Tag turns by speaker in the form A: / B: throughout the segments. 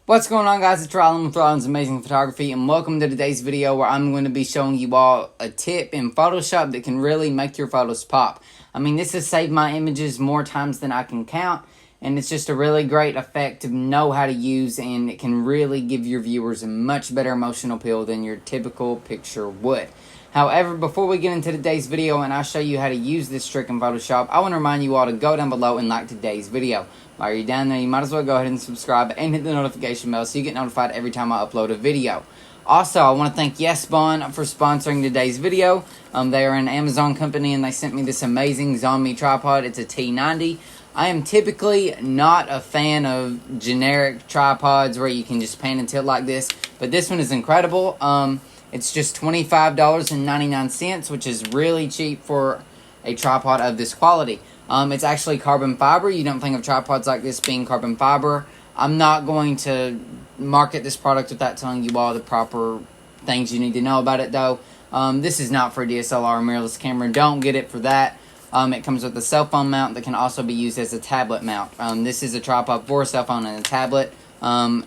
A: What's going on, guys? It's Radial with Radial's Amazing Photography, and welcome to today's video where I'm going to be showing you all a tip in Photoshop that can really make your photos pop. I mean, this has saved my images more times than I can count, and it's just a really great effect to know how to use, and it can really give your viewers a much better emotional appeal than your typical picture would. However, before we get into today's video and I show you how to use this trick in Photoshop, I want to remind you all to go down below and like today's video. While you're down there, you might as well go ahead and subscribe and hit the notification bell so you get notified every time I upload a video. Also, I want to thank YesBond for sponsoring today's video. They are an Amazon company and they sent me this amazing Zombie tripod. It's a T90. I am typically not a fan of generic tripods where you can just pan and tilt like this, but this one is incredible. It's just $25.99, which is really cheap for a tripod of this quality. It's actually carbon fiber. You don't think of tripods like this being carbon fiber. I'm not going to market this product without telling you all the proper things you need to know about it, though. This is not for a DSLR or mirrorless camera. Don't get it for that. It comes with a cell phone mount that can also be used as a tablet mount. This is a tripod for a cell phone and a tablet.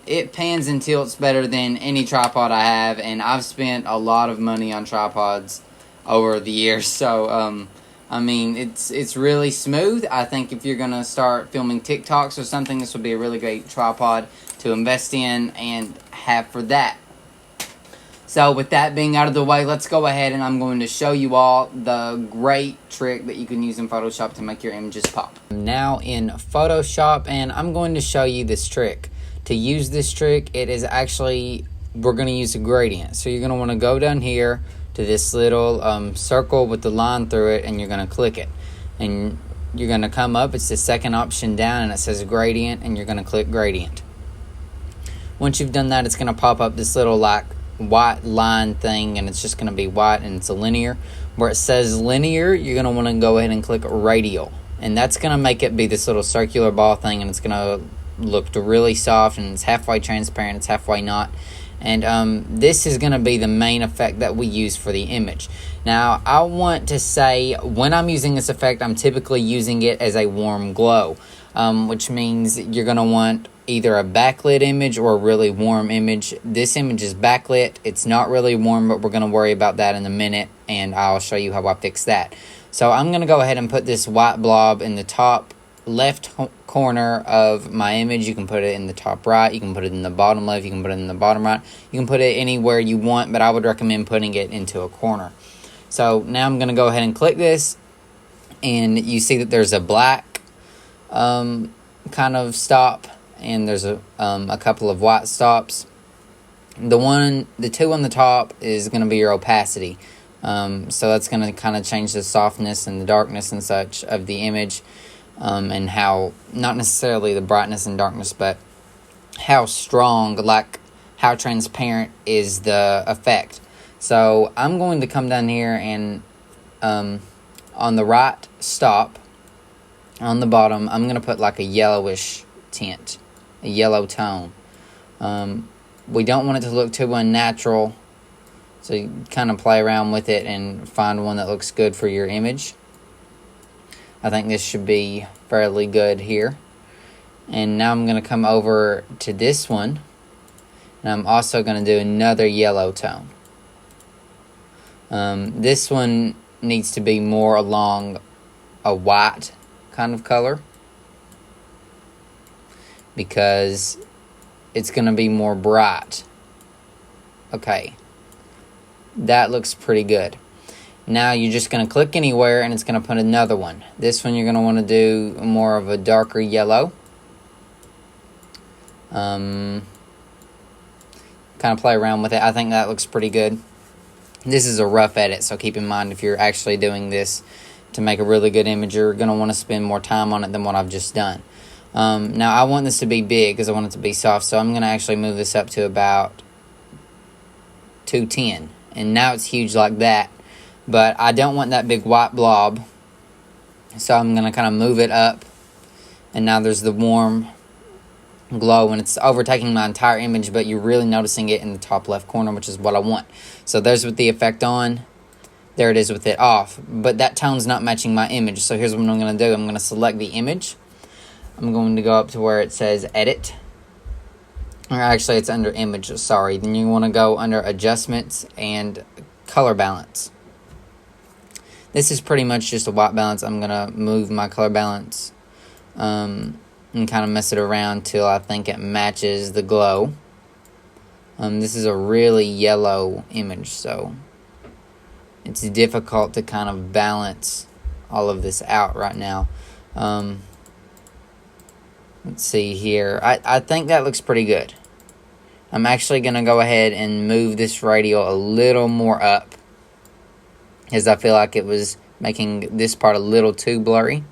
A: It pans and tilts better than any tripod I have, and I've spent a lot of money on tripods over the years, so, I mean, it's really smooth. I think if you're going to start filming TikToks or something, this would be a really great tripod to invest in and have for that. So with that being out of the way, let's go ahead and I'm going to show you all the great trick that you can use in Photoshop to make your images pop. I'm now in Photoshop and I'm going to show you this trick. To use this trick, it is actually, we're going to use a gradient. So you're going to want to go down here to this little circle with the line through it, and you're going to click it. And you're going to come up, it's the second option down, and it says gradient, and you're going to click gradient. Once you've done that, it's going to pop up this little like white line thing, and it's just going to be white, and it's a linear. Where it says linear, you're going to want to go ahead and click radial. And that's going to make it be this little circular ball thing, and it's going to look really soft, and it's halfway transparent, it's halfway not. And this is going to be the main effect that we use for the image. Now, I want to say when I'm using this effect, I'm typically using it as a warm glow, which means you're going to want either a backlit image or a really warm image. This image is backlit. It's not really warm, but we're going to worry about that in a minute, and I'll show you how I fix that. So I'm going to go ahead and put this white blob in the top left corner of my image. You can put it in the top right, you can put it in the bottom left, you can put it in the bottom right, you can put it anywhere you want, but I would recommend putting it into a corner. So now I'm going to go ahead and click this, and you see that there's a black kind of stop, and there's a couple of white stops. The two on the top is going to be your opacity. So that's going to kind of change the softness and the darkness and such of the image. And how, not necessarily the brightness and darkness, but how strong, like how transparent is the effect. So I'm going to come down here and on the right stop, on the bottom, I'm going to put like a yellowish tint, a yellow tone. We don't want it to look too unnatural, so you kind of play around with it and find one that looks good for your image. I think this should be fairly good here. And now I'm going to come over to this one. And I'm also going to do another yellow tone. This one needs to be more along a white kind of color, because it's going to be more bright. Okay. That looks pretty good. Now you're just going to click anywhere and it's going to put another one. This one you're going to want to do more of a darker yellow. Kind of play around with it. I think that looks pretty good. This is a rough edit, so keep in mind if you're actually doing this to make a really good image, you're going to want to spend more time on it than what I've just done. Now I want this to be big because I want it to be soft, so I'm going to actually move this up to about 210. And now it's huge like that. But I don't want that big white blob, so I'm going to kind of move it up. And now there's the warm glow, and it's overtaking my entire image, but you're really noticing it in the top left corner, which is what I want. So there's with the effect on. There it is with it off. But that tone's not matching my image, so here's what I'm going to do. I'm going to select the image. I'm going to go up to where it says Edit. or actually it's under image, sorry. Then you want to go under adjustments and color balance. This is pretty much just a white balance. I'm going to move my color balance and kind of mess it around till I think it matches the glow. This is a really yellow image, so it's difficult to kind of balance all of this out right now. Let's see here. I think that looks pretty good. I'm actually going to go ahead and move this radial a little more up, because I feel like it was making this part a little too blurry.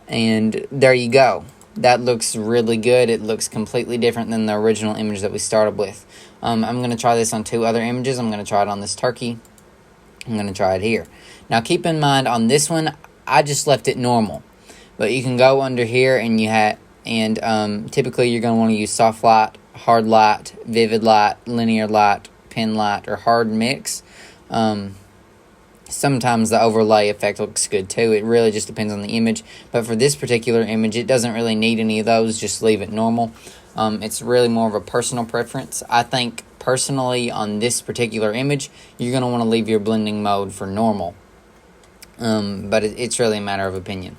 A: And there you go. That looks really good. It looks completely different than the original image that we started with. I'm going to try this on 2 other images. I'm going to try it on this turkey. I'm going to try it here. Now keep in mind, on this one, I just left it normal. But you can go under here and typically you're going to want to use soft light, hard light, vivid light, linear light, pen light, or hard mix. Sometimes the overlay effect looks good too. It really just depends on the image. But for this particular image, it doesn't really need any of those. Just leave it normal. It's really more of a personal preference. I think personally on this particular image, you're going to want to leave your blending mode for normal. But it's really a matter of opinion.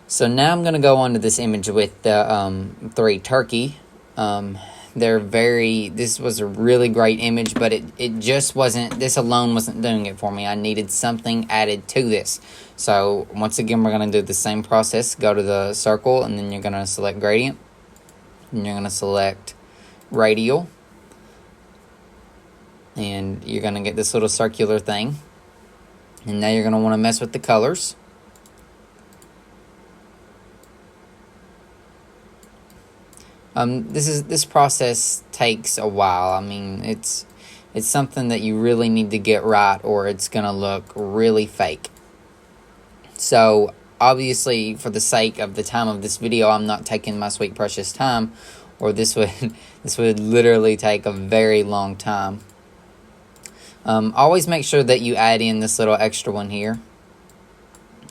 A: So now I'm going to go on to this image with the 3 turkey. This was a really great image, but it just wasn't, this alone wasn't doing it for me. I needed something added to this. So once again, we're going to do the same process. Go to the circle, and then you're going to select gradient. And you're going to select radial. And you're going to get this little circular thing. And now you're going to want to mess with the colors. This process takes a while. I mean, it's something that you really need to get right, or it's gonna look really fake. So obviously, for the sake of the time of this video, I'm not taking my sweet precious time, or this would literally take a very long time. Always make sure that you add in this little extra one here,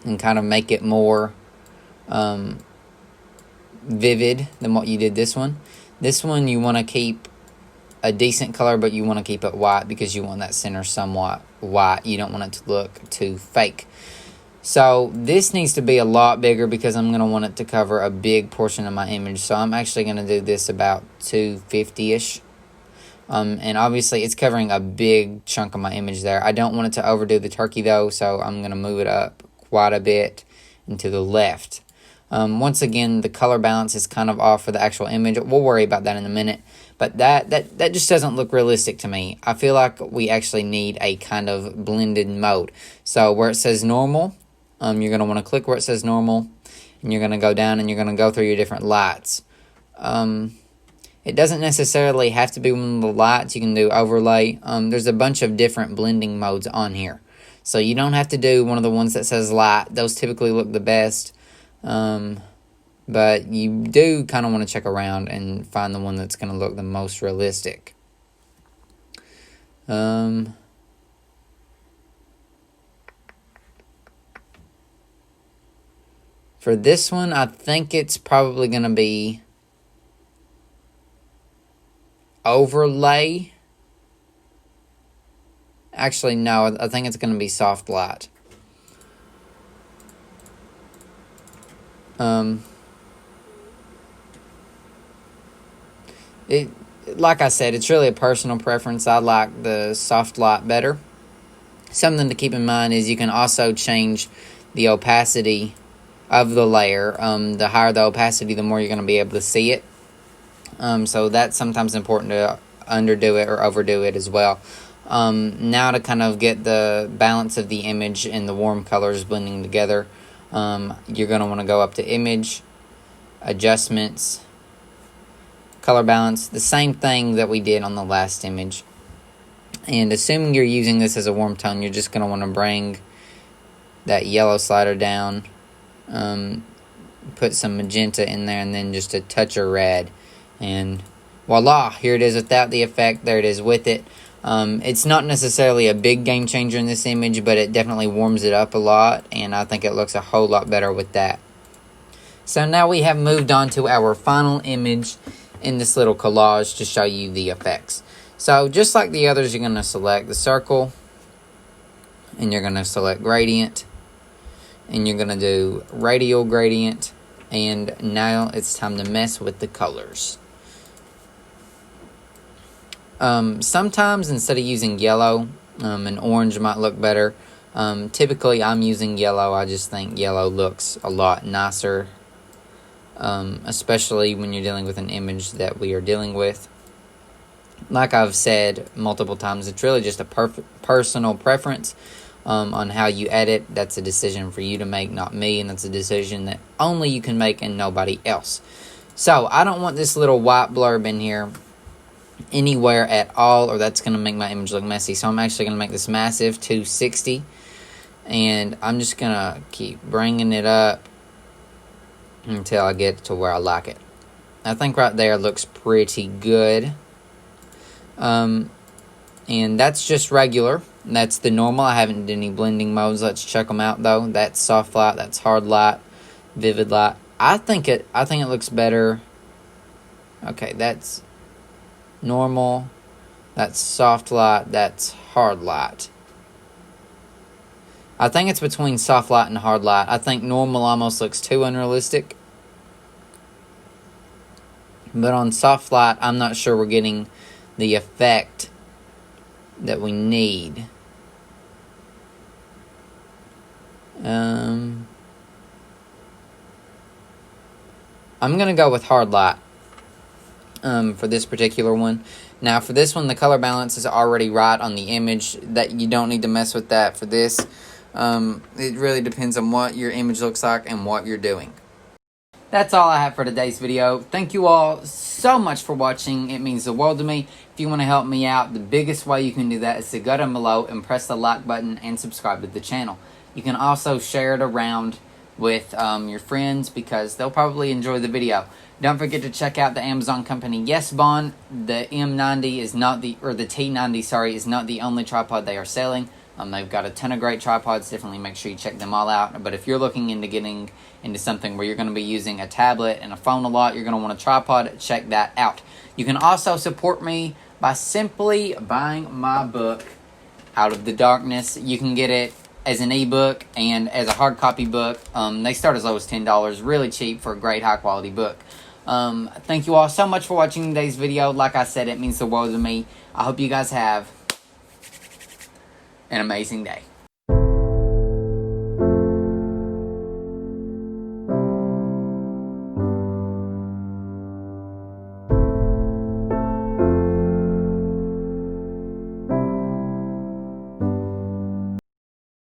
A: and kind of make it more vivid than what you did this one. This one you want to keep a decent color, but you want to keep it white because you want that center somewhat white. You don't want it to look too fake. So this needs to be a lot bigger because I'm going to want it to cover a big portion of my image. So I'm actually going to do this about 250-ish. And obviously it's covering a big chunk of my image there. I don't want it to overdo the turkey though, so I'm going to move it up quite a bit and to the left. Once again, the color balance is kind of off for the actual image. We'll worry about that in a minute. But that just doesn't look realistic to me. I feel like we actually need a kind of blended mode. So where it says normal, you're going to want to click where it says normal. And you're going to go down and you're going to go through your different lights. It doesn't necessarily have to be one of the lights. You can do overlay. There's a bunch of different blending modes on here. So you don't have to do one of the ones that says light. Those typically look the best. But you do kind of want to check around and find the one that's going to look the most realistic. For this one, I think it's probably going to be overlay. Actually, no, I think it's going to be soft light. Like I said, it's really a personal preference. I like the soft light better. Something to keep in mind is you can also change the opacity of the layer. The higher the opacity, the more you're going to be able to see it. So that's sometimes important to underdo it or overdo it as well. Now to kind of get the balance of the image and the warm colors blending together, you're going to want to go up to image, adjustments, color balance, the same thing that we did on the last image. And assuming you're using this as a warm tone, you're just going to want to bring that yellow slider down, put some magenta in there, and then just a touch of red. And voila, here it is without the effect, there it is with it. It's not necessarily a big game changer in this image, but it definitely warms it up a lot, and I think it looks a whole lot better with that. So now we have moved on to our final image, in this little collage to show you the effects. So just like the others, you're going to select the circle, and you're going to select gradient, and you're going to do radial gradient, and now it's time to mess with the colors. Sometimes instead of using yellow, an orange might look better. Typically I'm using yellow. I just think yellow looks a lot nicer, especially when you're dealing with an image that we are dealing with. Like I've said multiple times, it's really just a personal preference on how you edit. That's a decision for you to make, not me, and that's a decision that only you can make and nobody else. So I don't want this little white blurb in here anywhere at all, or that's going to make my image look messy. So I'm actually going to make this massive 260, and I'm just going to keep bringing it up until I get to where I like it. I think right there looks pretty good. And that's just regular. That's the normal. I haven't done any blending modes. Let's check them out though. That's soft light, that's hard light, vivid light. I think it looks better. Okay, that's normal, that's soft light, that's hard light. I think it's between soft light and hard light. I think normal almost looks too unrealistic, but on soft light I'm not sure we're getting the effect that we need. I'm gonna go with hard light for this particular one. Now for this one, the color balance is already right on the image. That you don't need to mess with that for this. It really depends on what your image looks like and what you're doing. That's all I have for today's video. Thank you all so much for watching. It means the world to me. If you want to help me out, the biggest way you can do that is to go down below and press the like button and subscribe to the channel. You can also share it around with your friends because they'll probably enjoy the video. Don't forget to check out the Amazon company YesBond. The M90 is not the T90, sorry, is not the only tripod they are selling. They've got a ton of great tripods. Definitely make sure you check them all out. But if you're looking into getting into something where you're going to be using a tablet and a phone a lot, you're going to want a tripod, check that out. You can also support me by simply buying my book, Out of the Darkness. You can get it as an ebook and as a hard copy book. They start as low as $10, really cheap for a great high quality book. Thank you all so much for watching today's video. Like I said, it means the world to me. I hope you guys have an amazing day.